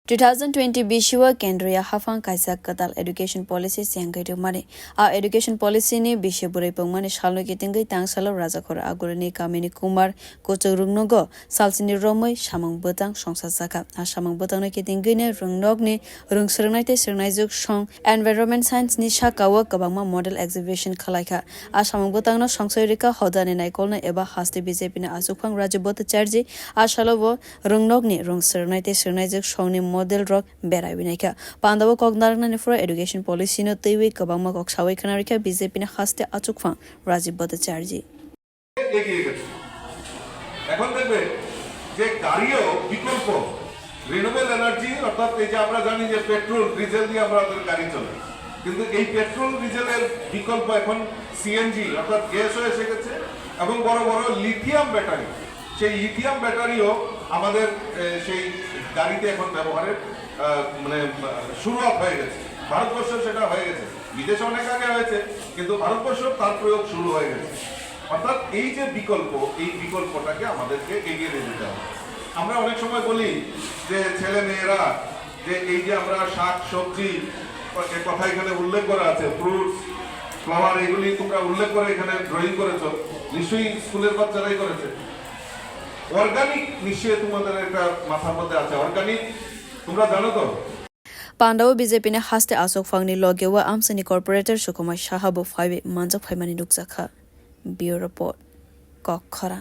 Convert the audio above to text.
2020 Bishwa Kendriya Hafang Kaisa Katal Education Policy Siangaitu Mani. Our education policy ni Bishopure Pongmani Shalo Kitingi Tangsalo Razakora Agurani Kamini kumar Kochurungnogo Salsini Romoy Shamang Butang Shongsa Saka Ashamang Butang Kitingine Rungnogni Rung Sernite Sernizuk Shong Environment Science Nishakawa Kabama Model Exhibition Kalaika Ashamang Butang no Shongsairika Hodani Naikolna Eba Hasti Bizepina Azukang Rajib bhattacharjee Ashalovo Rungnogni Rung Sernite Sernizuk Shongni model rock berai bineka pandao kognarakna nifra education policy no teiwe kabangma kok sawai kanarika BJP na haste achukfang Rajib bhattacharjee এগিয়ে গেছে এখন দেখবে যে গাড়িও বিকল্প renewable energy অর্থাৎ এই যে আমরা জানি যে পেট্রোল ডিজেল দিয়ে আমাদের গাড়ি চলে কিন্তু এই পেট্রোল ডিজেলের বিকল্প এখন সিএনজি অর্থাৎ গ্যাসও এসে গেছে এবং বড় বড় লিথিয়াম ব্যাটারি সেই লিথিয়াম ব্যাটারিও আমাদের সেই গাড়িতে এখন ব্যবহারের মানে শুরুয়াত হয়ে গেছে ভারতবর্ষে সেটা হয়ে গেছে বিদেশে অনেক আগে হয়েছে কিন্তু ভারতবর্ষে তার প্রয়োগ শুরু হয়ে গেছে অর্থাৎ এই যে বিকল্প এই বিকল্পটাকে আমাদেরকে এগিয়ে নিয়ে যেতে হবে আমরা অনেক সময় বলি যে ছেলে মেয়েরা যে এই যে আমরা শাক সবজি কথা এখানে উল্লেখ করা আছে ফ্রুটস ফ্লাওয়ার এগুলি তোমরা উল্লেখ করে এখানে ড্রয়িং করেছো নিশ্চয়ই স্কুলের বাচ্চারাই করেছে অর্গানিক নিশ্চয়ই তোমাদের একটা মাথার মধ্যে আছে অর্গানিক তোমরা জানো তো Pandao BJP ne haste asok fangni logewa amsani corporator Sukumar Shahabu 5 manjak phaimani nukjakha Bureau report Kokhara